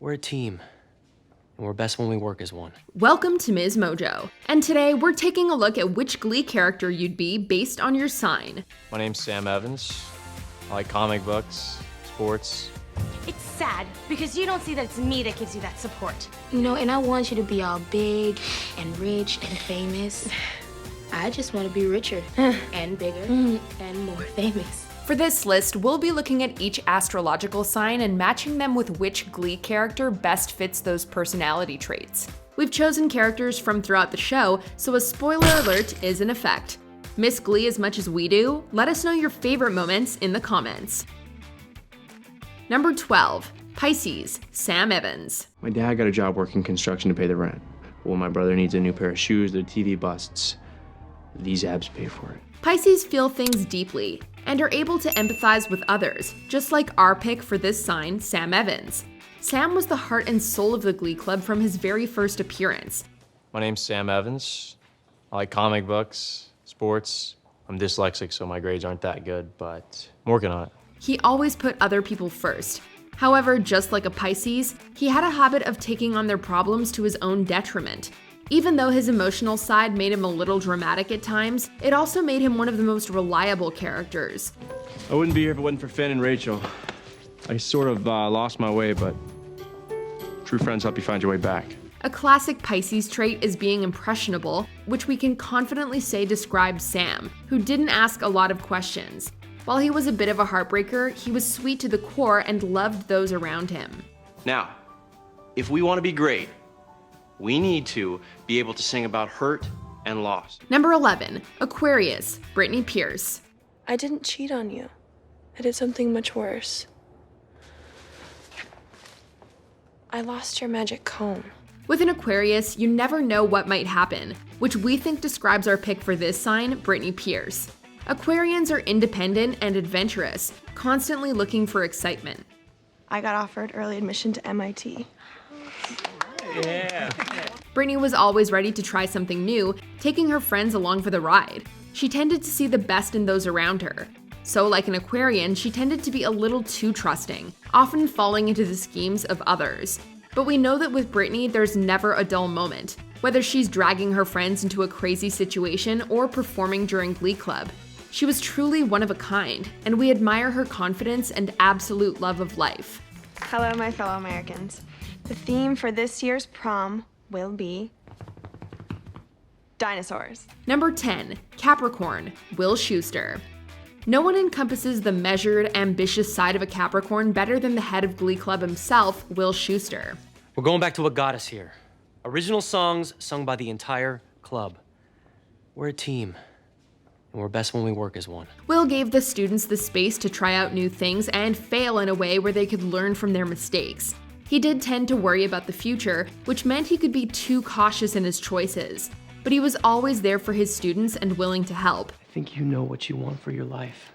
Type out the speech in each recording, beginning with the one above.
We're a team, and we're best when we work as one. Welcome to MsMojo, and today we're taking a look at which Glee character you'd be based on your sign. My name's Sam Evans. I like comic books, sports. It's sad because you don't see that it's me that gives you that support. You know, and I want you to be all big and rich and famous. I just want to be richer and bigger and more famous. For this list, we'll be looking at each astrological sign and matching them with which Glee character best fits those personality traits. We've chosen characters from throughout the show, so a spoiler alert is in effect. Miss Glee as much as we do? Let us know your favorite moments in the comments. Number 12, Pisces, Sam Evans. My dad got a job working construction to pay the rent. Well, my brother needs a new pair of shoes, the TV busts. These abs pay for it. Pisces feel things deeply and are able to empathize with others, just like our pick for this sign, Sam Evans. Sam was the heart and soul of the Glee Club from his very first appearance. My name's Sam Evans. I like comic books, sports. I'm dyslexic, so my grades aren't that good, but I'm working on it. He always put other people first. However, just like a Pisces, he had a habit of taking on their problems to his own detriment. Even though his emotional side made him a little dramatic at times, it also made him one of the most reliable characters. I wouldn't be here if it wasn't for Finn and Rachel. I sort of lost my way, but true friends help you find your way back. A classic Pisces trait is being impressionable, which we can confidently say describes Sam, who didn't ask a lot of questions. While he was a bit of a heartbreaker, he was sweet to the core and loved those around him. Now, if we want to be great, we need to be able to sing about hurt and loss. Number 11, Aquarius, Brittany Pierce. I didn't cheat on you. I did something much worse. I lost your magic comb. With an Aquarius, you never know what might happen, which we think describes our pick for this sign, Brittany Pierce. Aquarians are independent and adventurous, constantly looking for excitement. I got offered early admission to MIT. Yeah. Brittany was always ready to try something new, taking her friends along for the ride. She tended to see the best in those around her. So like an Aquarian, she tended to be a little too trusting, often falling into the schemes of others. But we know that with Brittany, there's never a dull moment, whether she's dragging her friends into a crazy situation or performing during Glee Club. She was truly one of a kind, and we admire her confidence and absolute love of life. Hello, my fellow Americans. The theme for this year's prom will be dinosaurs. Number 10, Capricorn, Will Shuster. No one encompasses the measured, ambitious side of a Capricorn better than the head of Glee Club himself, Will Shuster. We're going back to what got us here. Original songs sung by the entire club. We're a team, and we're best when we work as one. Will gave the students the space to try out new things and fail in a way where they could learn from their mistakes. He did tend to worry about the future, which meant he could be too cautious in his choices. But he was always there for his students and willing to help. I think you know what you want for your life.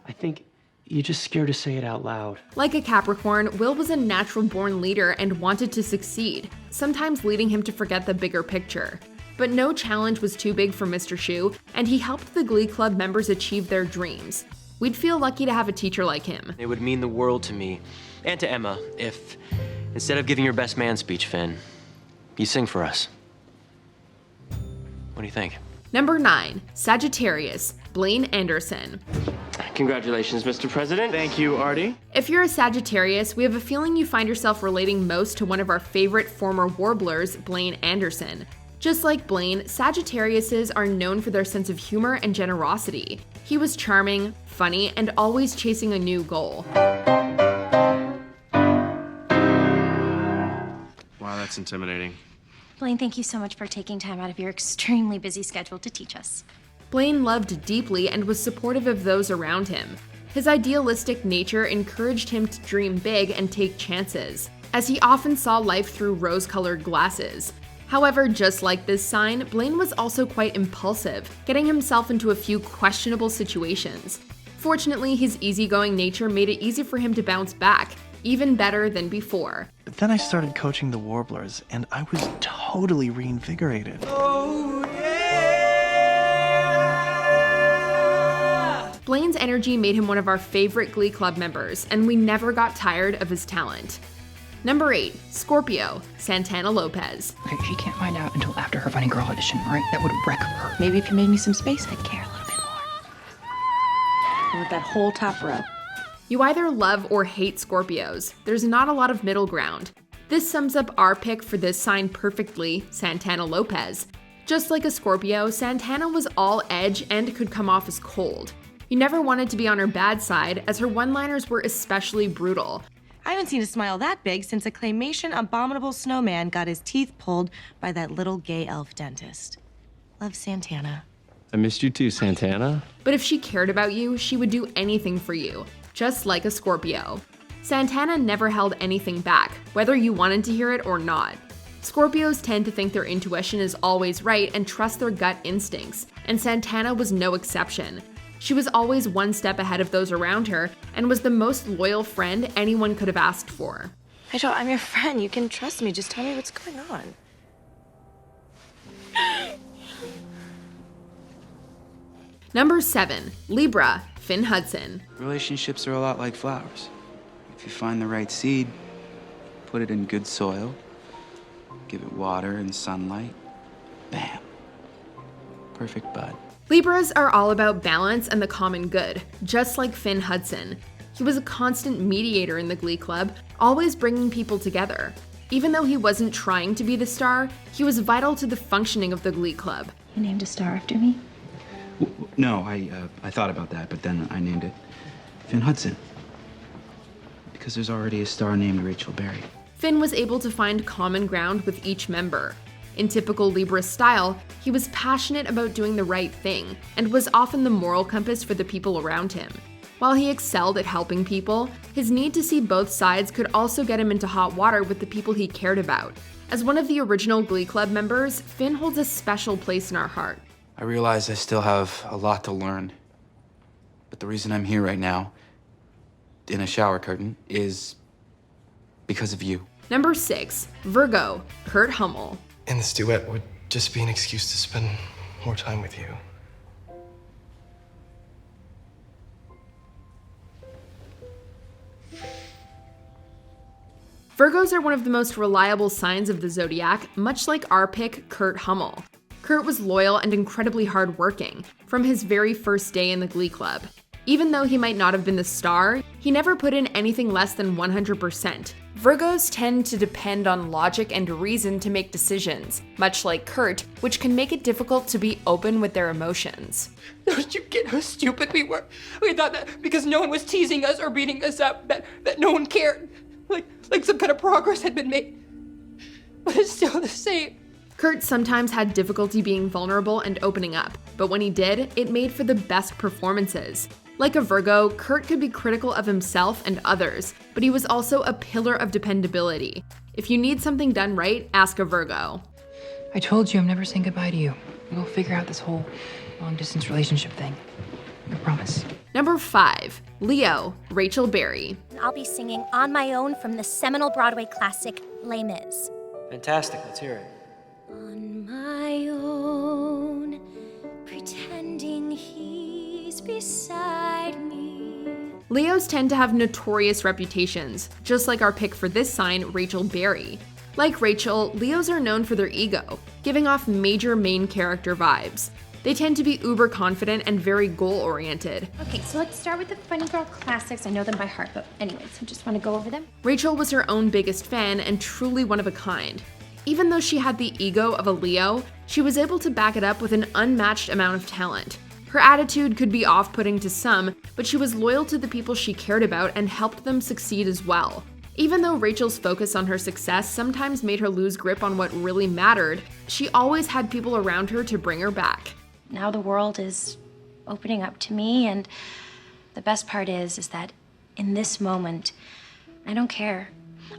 I think you're just scared to say it out loud. Like a Capricorn, Will was a natural-born leader and wanted to succeed, sometimes leading him to forget the bigger picture. But no challenge was too big for Mr. Shu, and he helped the Glee Club members achieve their dreams. We'd feel lucky to have a teacher like him. It would mean the world to me, and to Emma, if, instead of giving your best man speech, Finn, you sing for us. What do you think? Number 9, Sagittarius, Blaine Anderson. Congratulations, Mr. President. Thank you, Artie. If you're a Sagittarius, we have a feeling you find yourself relating most to one of our favorite former warblers, Blaine Anderson. Just like Blaine, Sagittariuses are known for their sense of humor and generosity. He was charming, funny, and always chasing a new goal. Wow, that's intimidating. Blaine, thank you so much for taking time out of your extremely busy schedule to teach us. Blaine loved deeply and was supportive of those around him. His idealistic nature encouraged him to dream big and take chances, as he often saw life through rose-colored glasses. However, just like this sign, Blaine was also quite impulsive, getting himself into a few questionable situations. Fortunately, his easygoing nature made it easy for him to bounce back, even better than before. But then I started coaching the Warblers, and I was totally reinvigorated. Blaine's energy made him one of our favorite Glee Club members, and we never got tired of his talent. Number 8, Scorpio, Santana Lopez. Okay, she can't find out until after her Funny Girl audition, all right? That would wreck her. Maybe if you made me some space, I'd care a little bit more. I want that whole top row. You either love or hate Scorpios. There's not a lot of middle ground. This sums up our pick for this sign perfectly, Santana Lopez. Just like a Scorpio, Santana was all edge and could come off as cold. You never wanted to be on her bad side, as her one-liners were especially brutal. I haven't seen a smile that big since a claymation abominable snowman got his teeth pulled by that little gay elf dentist. Love, Santana. I missed you too, Santana. But if she cared about you, she would do anything for you, just like a Scorpio. Santana never held anything back, whether you wanted to hear it or not. Scorpios tend to think their intuition is always right and trust their gut instincts, and Santana was no exception. She was always one step ahead of those around her and was the most loyal friend anyone could have asked for. Rachel, I'm your friend. You can trust me. Just tell me what's going on. Number 7, Libra, Finn Hudson. Relationships are a lot like flowers. If you find the right seed, put it in good soil, give it water and sunlight, bam, perfect bud. Libras are all about balance and the common good, just like Finn Hudson. He was a constant mediator in the Glee Club, always bringing people together. Even though he wasn't trying to be the star, he was vital to the functioning of the Glee Club. You named a star after me? No, I thought about that, but then I named it Finn Hudson. Because there's already a star named Rachel Berry. Finn was able to find common ground with each member. In typical Libra style, he was passionate about doing the right thing and was often the moral compass for the people around him. While he excelled at helping people, his need to see both sides could also get him into hot water with the people he cared about. As one of the original Glee Club members, Finn holds a special place in our heart. I realize I still have a lot to learn, but the reason I'm here right now, in a shower curtain, is because of you. Number 6, Virgo, Kurt Hummel. And this duet would just be an excuse to spend more time with you. Virgos are one of the most reliable signs of the zodiac, much like our pick, Kurt Hummel. Kurt was loyal and incredibly hardworking, from his very first day in the Glee Club. Even though he might not have been the star, he never put in anything less than 100%. Virgos tend to depend on logic and reason to make decisions, much like Kurt, which can make it difficult to be open with their emotions. Don't you get how stupid we were? We thought that because no one was teasing us or beating us up, that no one cared. Like some kind of progress had been made. But it's still the same. Kurt sometimes had difficulty being vulnerable and opening up, but when he did, it made for the best performances. Like a Virgo, Kurt could be critical of himself and others, but he was also a pillar of dependability. If you need something done right, ask a Virgo. I told you I'm never saying goodbye to you. We'll figure out this whole long-distance relationship thing. I promise. Number 5, Leo, Rachel Berry. I'll be singing On My Own from the seminal Broadway classic, Les Mis. Fantastic, let's hear it. On my own, pretending he's beside me. Leos tend to have notorious reputations, just like our pick for this sign, Rachel Berry. Like Rachel, Leos are known for their ego, giving off major main character vibes. They tend to be uber confident and very goal-oriented. Okay, so let's start with the Funny Girl classics. I know them by heart, but anyways, I just want to go over them. Rachel was her own biggest fan and truly one of a kind. Even though she had the ego of a Leo, she was able to back it up with an unmatched amount of talent. Her attitude could be off-putting to some, but she was loyal to the people she cared about and helped them succeed as well. Even though Rachel's focus on her success sometimes made her lose grip on what really mattered, she always had people around her to bring her back. Now the world is opening up to me, and the best part is that in this moment, I don't care.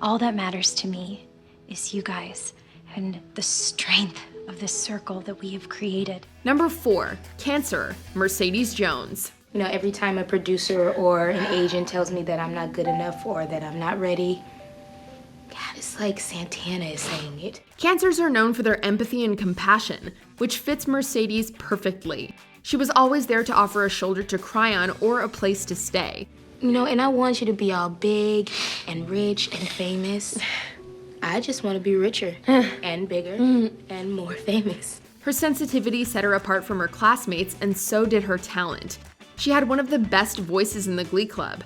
All that matters to me is you guys and the strength of this circle that we have created. Number 4, Cancer, Mercedes Jones. You know, every time a producer or an agent tells me that I'm not good enough or that I'm not ready, God, it's like Santana is saying it. Cancers are known for their empathy and compassion, which fits Mercedes perfectly. She was always there to offer a shoulder to cry on or a place to stay. You know, and I want you to be all big and rich and famous. I just want to be richer and bigger and more famous. Her sensitivity set her apart from her classmates, and so did her talent. She had one of the best voices in the Glee Club.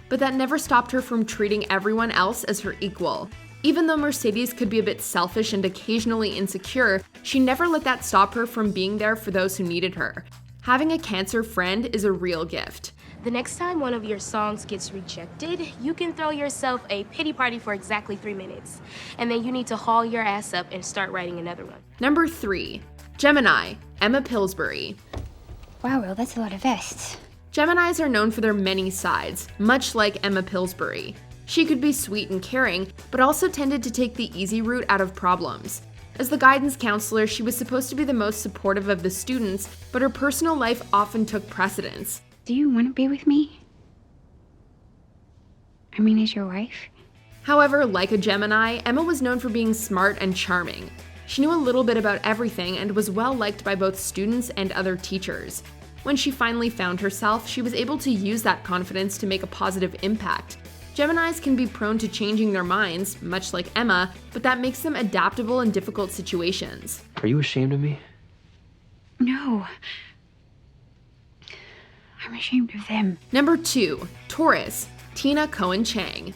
But that never stopped her from treating everyone else as her equal. Even though Mercedes could be a bit selfish and occasionally insecure, she never let that stop her from being there for those who needed her. Having a Cancer friend is a real gift. The next time one of your songs gets rejected, you can throw yourself a pity party for exactly 3 minutes. And then you need to haul your ass up and start writing another one. Number 3. Gemini, Emma Pillsbury. Wow, Will, that's a lot of vests. Geminis are known for their many sides, much like Emma Pillsbury. She could be sweet and caring, but also tended to take the easy route out of problems. As the guidance counselor, she was supposed to be the most supportive of the students, but her personal life often took precedence. Do you want to be with me? I mean, as your wife? However, like a Gemini, Emma was known for being smart and charming. She knew a little bit about everything and was well liked by both students and other teachers. When she finally found herself, she was able to use that confidence to make a positive impact. Geminis can be prone to changing their minds, much like Emma, but that makes them adaptable in difficult situations. Are you ashamed of me? No. I'm ashamed of them. Number 2. Taurus, Tina Cohen-Chang.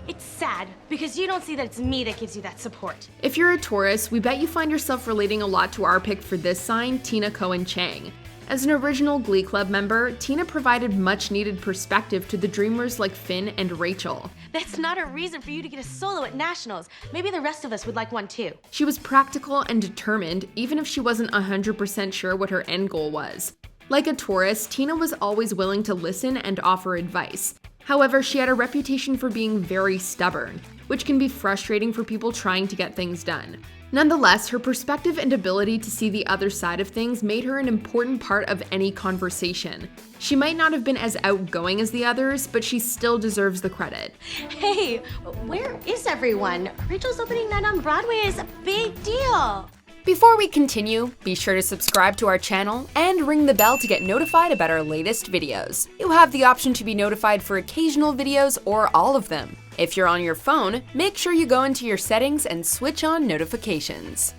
It's sad because you don't see that it's me that gives you that support. If you're a Taurus, we bet you find yourself relating a lot to our pick for this sign, Tina Cohen-Chang. As an original Glee Club member, Tina provided much-needed perspective to the dreamers like Finn and Rachel. That's not a reason for you to get a solo at Nationals. Maybe the rest of us would like one too. She was practical and determined, even if she wasn't 100% sure what her end goal was. Like a Taurus, Tina was always willing to listen and offer advice. However, she had a reputation for being very stubborn, which can be frustrating for people trying to get things done. Nonetheless, her perspective and ability to see the other side of things made her an important part of any conversation. She might not have been as outgoing as the others, but she still deserves the credit. Hey, where is everyone? Rachel's opening night on Broadway is a big deal. Before we continue, be sure to subscribe to our channel and ring the bell to get notified about our latest videos. You have the option to be notified for occasional videos or all of them. If you're on your phone, make sure you go into your settings and switch on notifications.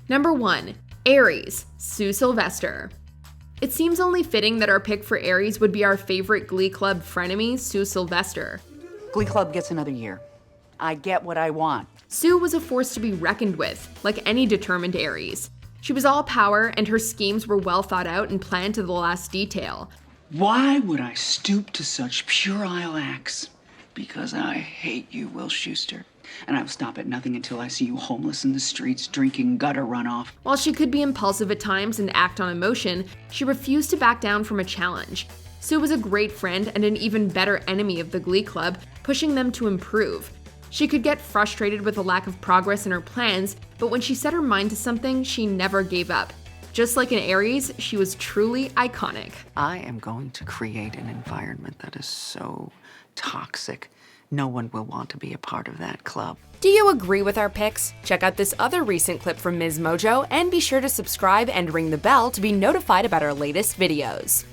Number 1. Aries, Sue Sylvester. It seems only fitting that our pick for Aries would be our favorite Glee Club frenemy, Sue Sylvester. Glee Club gets another year. I get what I want. Sue was a force to be reckoned with, like any determined Aries. She was all power, and her schemes were well thought out and planned to the last detail. Why would I stoop to such puerile acts? Because I hate you, Will Schuster. And I will stop at nothing until I see you homeless in the streets drinking gutter runoff. While she could be impulsive at times and act on emotion, she refused to back down from a challenge. Sue was a great friend and an even better enemy of the Glee Club, pushing them to improve. She could get frustrated with the lack of progress in her plans, but when she set her mind to something, she never gave up. Just like an Aries, she was truly iconic. I am going to create an environment that is so toxic. No one will want to be a part of that club. Do you agree with our picks? Check out this other recent clip from MsMojo and be sure to subscribe and ring the bell to be notified about our latest videos.